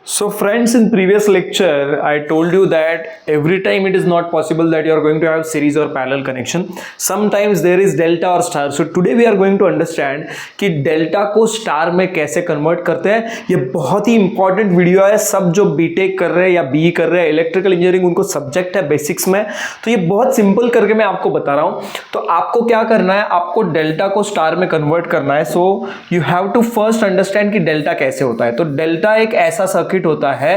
So friends, in previous lecture I told you that every time it is not possible that you are going to have series or parallel connection. Sometimes there is delta or star. So today we are going to understand कि delta को star में कैसे convert करते हैं. ये बहुत ही important video है. सब जो बीटेक कर रहे हैं या बी कर रहे हैं इलेक्ट्रिकल इंजीनियरिंग उनको सब्जेक्ट है बेसिक्स में, तो ये बहुत सिंपल करके मैं आपको बता रहा हूँ. तो आपको क्या करना है, आपको डेल्टा को स्टार में कन्वर्ट करना है. So you have to first understand कि डेल्टा कैसे होता है. तो डेल्टा एक ऐसा सर्किट होता है,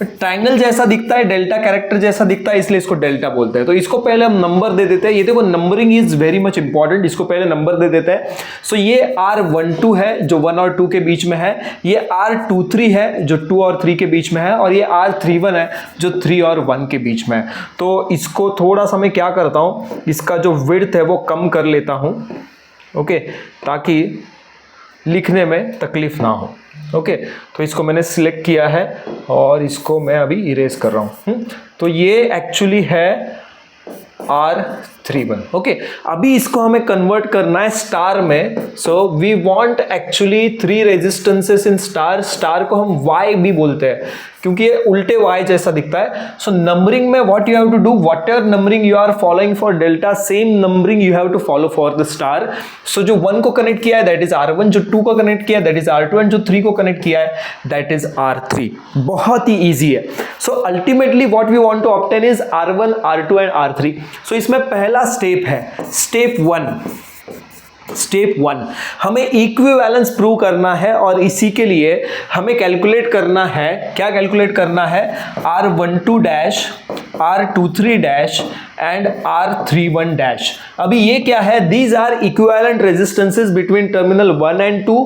ट्रायंगल जैसा दिखता है, डेल्टा कैरेक्टर जैसा दिखता है, इसलिए इसको डेल्टा बोलते हैं. तो इसको पहले हम नंबर दे देते हैं. ये देखो numbering is very much important. इसको पहले नंबर दे देते हैं. सो ये R12 है जो 1 और 2 के बीच में है, ये R23 है जो 2 और 3 के बीच में है, और ये R31 है जो 3 और 1 के बीच में है. तो इसको थोड़ा सा मैं क्या करता हूँ, इसका जो विड्थ है वो कम कर लेता हूँ, ओके, ताकि लिखने में तकलीफ ना हो. ओके, तो इसको मैंने सिलेक्ट किया है और इसको मैं अभी इरेज कर रहा हूँ. तो ये एक्चुअली है R31. ओके, अभी इसको हमें कन्वर्ट करना है स्टार में. So we want actually 3 resistances in star. Star को हम Y भी बोलते हैं क्योंकि ये उल्टे Y जैसा दिखता है. सो नंबरिंग में what you have to do, whatever numbering you are following for delta, same numbering you have to follow for the star. So जो 1 को कनेक्ट किया है दैट इज R1, जो 2 को कनेक्ट किया है दैट इज R2, एंड जो 3 को कनेक्ट किया है दैट इज R3. बहुत ही ईजी है. So ultimately what we want to obtain is R1, R2 and R3. So इसमें पहला स्टेप है स्टेप 1. हमें इक्विवेलेंस प्रूव करना है और इसी के लिए हमें कैलकुलेट करना है. क्या कैलकुलेट करना है? R12 dash, R23 dash and R31 dash. अभी ये क्या है? These are equivalent resistances between terminal 1 and 2,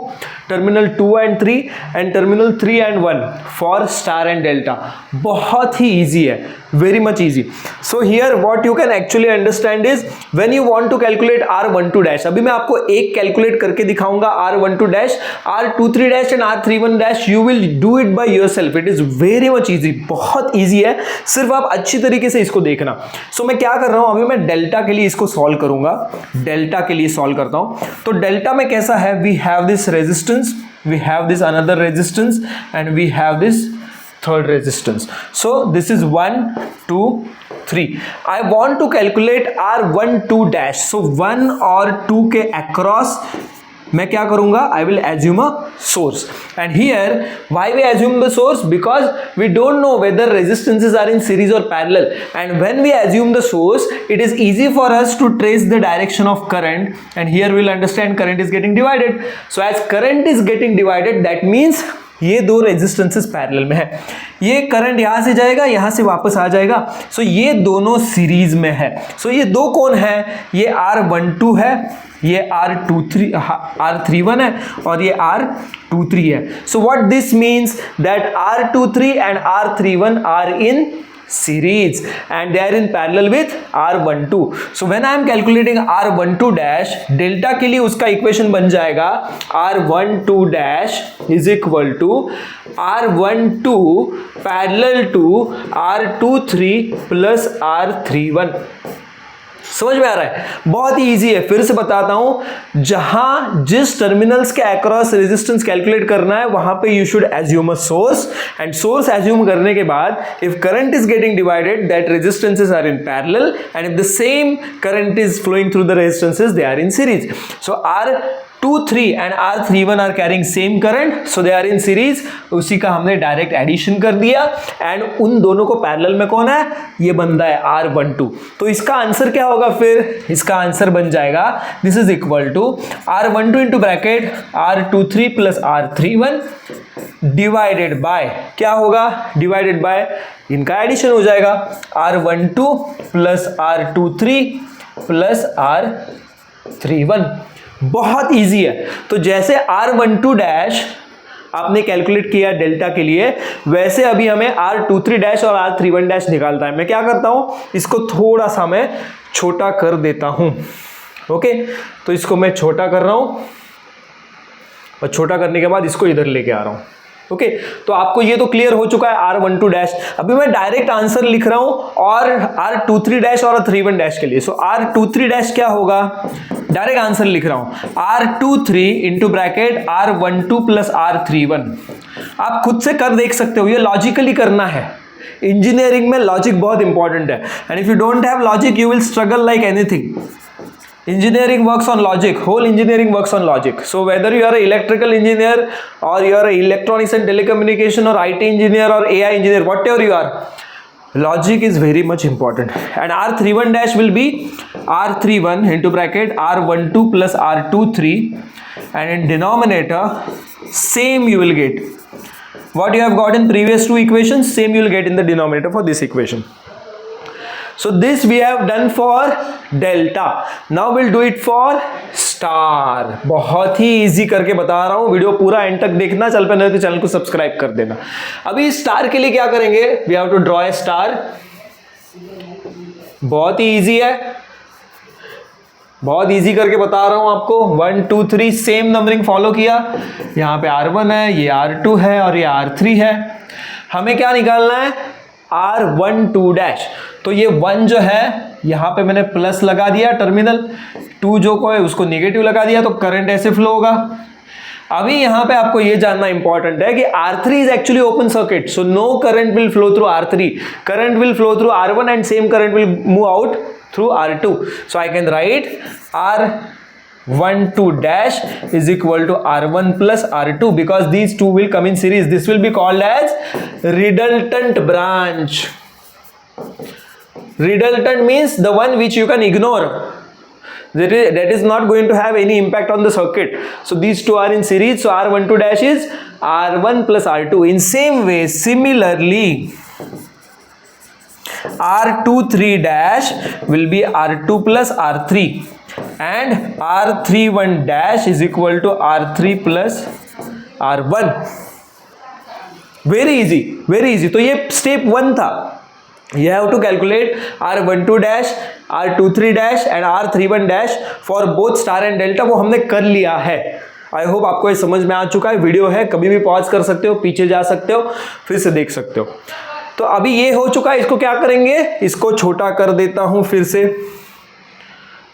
terminal 2 and 3 and terminal 3 and 1 for star and delta. बहुत ही इजी है, very much easy. So here what you can actually understand is when you want to calculate R12 dash, अभी मैं आपको एक calculate करके दिखाऊंगा R12 dash, R23 dash and R31 dash. You will do it by yourself. It is very much easy. बहुत easy है, सिर्फ आप अच्छी तरीके से इसको देखना. So मैं क्या कर रहा हूं, अभी मैं डेल्टा के लिए इसको सॉल्व करूंगा. डेल्टा के लिए सॉल्व करता हूं. तो डेल्टा में कैसा है, we have this resistance, we have this another resistance and we have this third resistance. So this is 1, 2, 3. I want to calculate R12 dash. So 1 और 2 के across मैं क्या करूंगा, I will assume a source. And here why we assume the source, because we don't know whether resistances are in series or parallel, and when we assume the source it is easy for us to trace the direction of current, and here we'll understand current is getting divided. So as current is getting divided, that means ये दो resistances parallel में है. ये current यहां से जाएगा, यहां से वापस आ जाएगा. सो ये दोनों सीरीज में है. सो ये दो कौन है, ये R12 है, ये R31 है और ये R23 है. So what this means that R23 and R31 are in series and they are in parallel with R12. So when I am calculating R12 dash, delta के लिए उसका इक्वेशन बन जाएगा R12 dash is equal to R12 parallel to R23 plus R31. समझ में आ रहा है? बहुत ही इजी है. फिर से बताता हूं, जहां जिस टर्मिनल्स के अक्रॉस रेजिस्टेंस कैलकुलेट करना है वहां पे you should assume a source, and source assume करने के बाद if current is getting divided that resistances are in parallel, and if the same current is flowing through the resistances they are in series. So R23 and R31 are carrying same current, so they are in series. उसी का हमने direct addition कर दिया, and उन दोनों को parallel में कौन है, ये बंदा है R12. तो इसका आंसर क्या होगा, फिर इसका आंसर बन जाएगा this is equal to R12 into bracket R23 plus R31 divided by, क्या होगा, डिवाइडेड बाय इनका एडिशन हो जाएगा R12 plus R23 plus R31. बहुत इजी है. तो जैसे R12 डैश आपने कैलकुलेट किया डेल्टा के लिए, वैसे अभी हमें R23 डैश और R31 डैश निकालता है. मैं क्या करता हूं, इसको थोड़ा सा मैं छोटा कर देता हूं. ओके, तो इसको मैं छोटा कर रहा हूं और छोटा करने के बाद इसको इधर लेके आ रहा हूं. ओके, तो आपको ये तो क्लियर हो चुका है R12 डैश. अभी मैं डायरेक्ट आंसर लिख रहा हूं और R23 डैश और R31 डैश के लिए. सो R23 डैश क्या होगा, डायरेक्ट आंसर लिख रहा हूं, R23 into bracket R12 plus R31। आप खुद से कर देख सकते हो, ये लॉजिकली करना है। इंजीनियरिंग में लॉजिक बहुत इंपॉर्टेंट है, and if you don't have logic you will struggle like anything. Engineering works on logic, whole engineering works on logic. So whether you are an electrical engineer or you are an electronics and telecommunication or IT engineer or AI engineer, whatever you are, logic is very much important. And R31 dash will be R31 into bracket R12 plus R23, and in denominator same you will get what you have got in previous two equations, same you will get in the denominator for this equation. So this we have done for delta. Now we'll do it for star. बहुत ही easy करके बता रहा हूं, video पूरा and तक देखना। चल पे नहीं तो चैनल को सब्सक्राइब कर देना। अभी स्टार के लिए क्या करेंगे, we have to draw a star. बहुत ही इजी है, बहुत इजी करके बता रहा हूं आपको। 1 2 3 सेम नंबरिंग फॉलो किया। यहां पे R1 है, ये R2 है और ये R3 है। हमें क्या निकालना है, R12 डैश। तो ये 1 जो है यहां पे मैंने प्लस लगा दिया टर्मिनल, 2 जो को है उसको नेगेटिव लगा दिया, तो करंट ऐसे फ्लो होगा। अभी यहां पे आपको ये जानना इंपॉर्टेंट है कि R3 is actually open circuit, so no current will flow through R3, current will flow through R1 and same current will move out through R2. So I can write R12 dash is equal to R1 plus R2 because these two will come in series. This will be called as redundant branch. Redundant means the one which you can ignore. That is not going to have any impact on the circuit. So these two are in series. So R12 dash is R1 plus R2. In same way, similarly, R23 dash will be R2 plus R3 and R31 dash is equal to R3 plus R1. Very easy, very easy. तो ये step 1 था. You have to calculate R12 dash, R23 dash and R31 dash for both star and delta. वो हमने कर लिया है। I hope आपको ये समझ में आ चुका है। वीडियो है, कभी भी पॉज कर सकते हो, पीछे जा सकते हो, फिर से देख सकते हो। तो अभी ये हो चुका है, इसको क्या करेंगे, इसको छोटा कर देता हूं, फिर से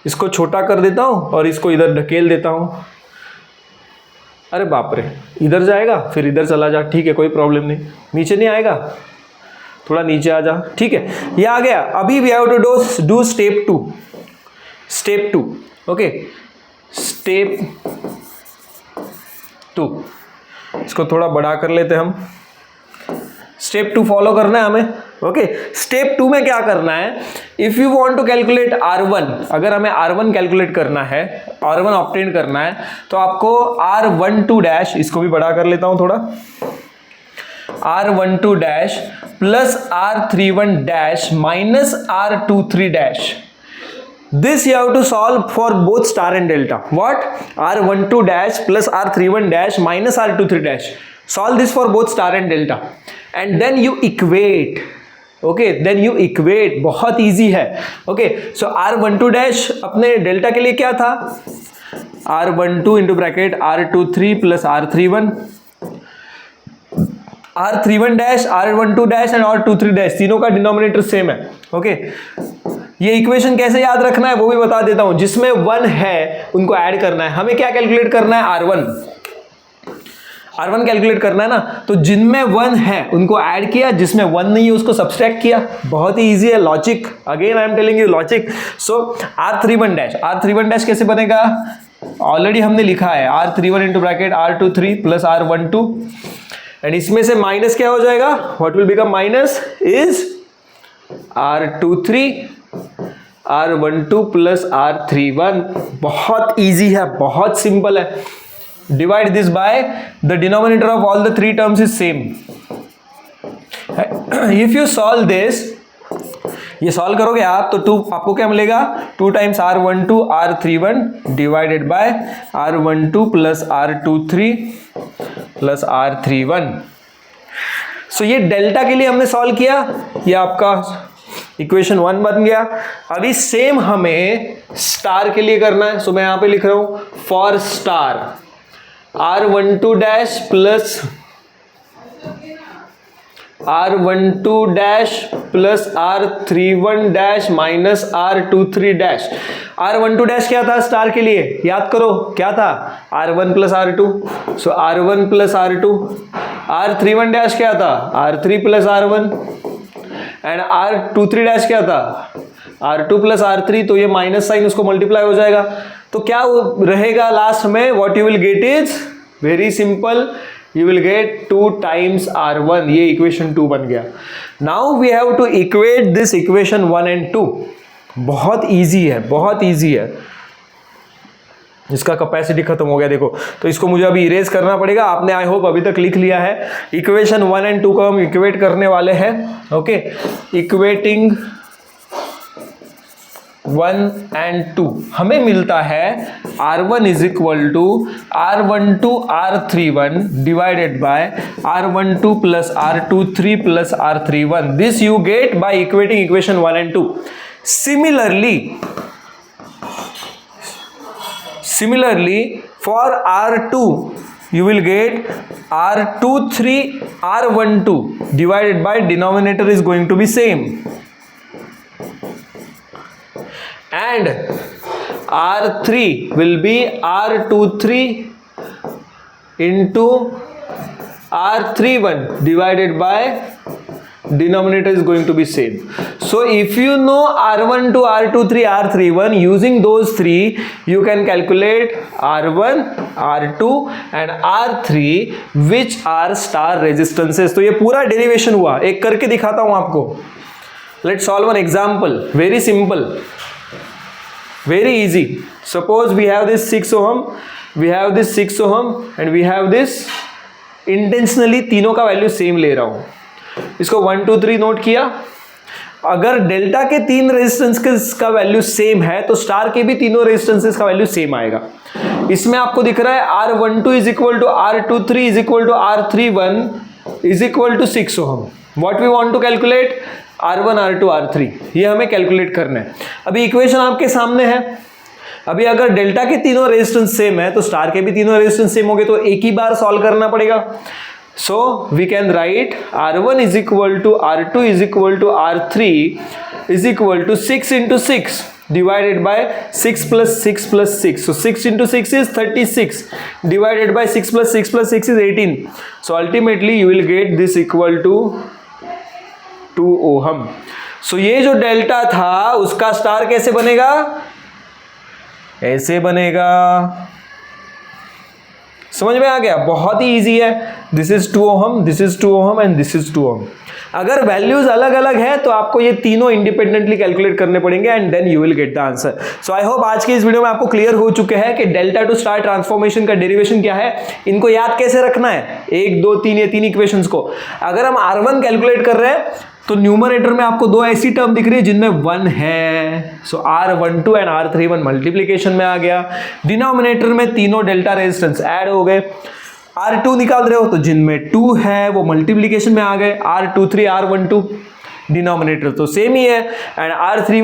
इसको छोटा कर देता हूं और इसको इधर ढकेल देता हूं। अरे बाप रे, इधर जाएगा फिर इधर चला जा, ठीक है कोई प्रॉब्लम नहीं। नीचे नहीं आएगा, थोड़ा नीचे आ जा, ठीक है ये आ गया। अभी we have to do step 2, step 2, okay step 2। इसको थोड़ा बड़ा कर लेते हैं हम। स्टेप 2 फॉलो करना है हमें, ओके। स्टेप 2 में क्या करना है, if you want to calculate R1, अगर हमें R1 कैलकुलेट करना है, R1 ऑब्टेन करना है, तो आपको R12 डैश, इसको भी बड़ा कर लेता हूं थोड़ा, R12 dash plus R31 dash minus R23 dash. This you have to solve for both star and delta. What? R12 dash plus R31 dash minus R23 dash. Solve this for both star and delta. And then you equate. Okay, then you equate. बहुत easy है. Okay, so R12 dash अपने delta के लिए क्या था? R12 into bracket R23 plus R31. R31 dash, R12 dash and R23 dash तीनों का denominator same है। ओके, ये इक्वेशन कैसे याद रखना है वो भी बता देता हूं। जिसमें 1 है उनको ऐड करना है। हमें क्या कैलकुलेट करना है, R1 कैलकुलेट करना है ना, तो जिनमें 1 है उनको ऐड किया, जिसमें 1 नहीं है उसको सब्सट्रैक्ट किया। बहुत ही इजी है logic, again I am telling you logic. So R31 dash कैसे बनेगा, ऑलरेडी हमने लिखा है R31 into bracket R23 plus R12 and इसमें से माइनस क्या हो जाएगा, what will become minus is R23 R12 plus R31। बहुत इजी है, बहुत सिंपल है। Divide this by the denominator of all the 3 terms is same. If you solve this, ये सॉल्व करोगे आप तो 2 आपको क्या मिलेगा, 2 times R12 R31 divided by R12 plus R23 plus R31। सो ये डेल्टा के लिए हमने सॉल्व किया, ये आपका इक्वेशन 1 बन गया। अभी सेम हमें स्टार के लिए करना है। सो मैं यहां पे लिख रहा हूं for star R12 dash plus R12 dash plus R31 dash minus R23 dash. R12 dash क्या था स्टार के लिए, याद करो क्या था, R1 प्लस R2, सो R1 plus R2। R31 dash क्या था, R3 plus R1, and R23 dash क्या था, R2 प्लस R3, तो ये माइनस साइन उसको मल्टीप्लाई हो जाएगा, तो क्या रहेगा लास्ट में, what you will get is very simple, you will get 2 times R1, ये इक्वेशन 2 बन गया। Now we have to equate this equation 1 and 2, बहुत इजी है, बहुत इजी है। इसका कैपेसिटी खत्म हो गया देखो, तो इसको मुझे अभी इरेज करना पड़ेगा, आपने आई होप अभी तक लिख लिया है। इक्वेशन 1 एंड 2 को हम इक्वेट करने वाले हैं, ओके, इक्वेटिंग 1 एंड 2 हमें मिलता है R1 is equal to R12 R31 divided by R12 plus R23 plus R31, this you get by equating equation 1 and 2। Similarly, for R2, you will get R23 R12 divided by denominator is going to be same, and R3 will be R23 into R31 divided by denominator is going to be same. So if you know R1 to R23 R31, using those three you can calculate R1 R2 and R3 which are star resistances। तो ये पूरा derivation हुआ, एक करके दिखाता हूं आपको। Let's solve an example, very simple, very easy। Suppose we have this 6 ohm, we have this 6 ohm and we have this, intentionally तीनों का वैल्यू सेम ले रहा हूं, इसको 1 2 3 नोट किया। अगर डेल्टा के तीन रेजिस्टेंस का वैल्यू सेम है तो स्टार के भी तीनों रेजिस्टेंसेस का वैल्यू सेम आएगा। इसमें आपको दिख रहा है R12 is equal to R23 is equal to R31 is equal to 6 ohm. What we want to calculate, R1 R2 R3, ये हमें कैलकुलेट करना है। अभी इक्वेशन आपके सामने है, अभी अगर डेल्टा के तीनों रेजिस्टेंस सेम है तो स्टार के भी तीनों रेजिस्टेंस सेम होंगे, तो एक ही बार सॉल्व करना पड़ेगा। So we can write R1 is equal to R2 is equal to R3 is equal to 6 into 6 divided by 6 plus 6 plus 6. So 6 into 6 is 36 divided by 6 plus 6 plus 6 is 18. So ultimately you will get this equal to 2 ohm. So ये जो delta था उसका star कैसे बनेगा, ऐसे बनेगा। समझ में आ गया, बहुत ही इजी है। This is 2 ohm, this is 2 ohm and this is 2 ohm. अगर वैल्यूज अलग अलग है तो आपको ये तीनों इंडिपेंडेंटली कैलकुलेट करने पड़ेंगे and then you will get the answer. So I hope आज के इस वीडियो में आपको क्लियर हो चुके हैं कि डेल्टा टू स्टार ट्रांसफॉर्मेशन का डेरिवेशन क्या है, इनको याद कैसे रखना है, 1 2 3 ये तीन इक्वेशंस को। अगर हम R1 कैलकुलेट कर रहे हैं तो न्यूमरेटर में आपको दो ऐसी टर्म दिख रही है जिनमें 1 है, सो R12 एंड R31 मल्टीप्लीकेशन में आ गया। डिनोमिनेटर में तीनों डेल्टा रेजिस्टेंस ऐड हो गए। R2 निकाल रहे हो तो जिनमें 2 है वो मल्टीप्लीकेशन में आ गए, R23 R12, डिनोमिनेटर तो सेम ही है। एंड R3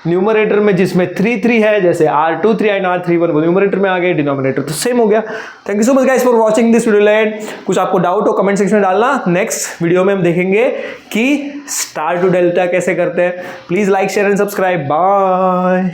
न्यूमरेटर में जिसमें 3 3 है, जैसे R23 एंड R31 वो न्यूमरेटर में आ गए, डिनोमिनेटर तो सेम हो गया। Thank you so much guys for watching this video and कुछ आपको डाउट हो कमेंट सेक्शन में डालना। नेक्स्ट वीडियो में हम देखेंगे कि स्टार टू डेल्टा कैसे करते हैं। Please like share and subscribe, bye.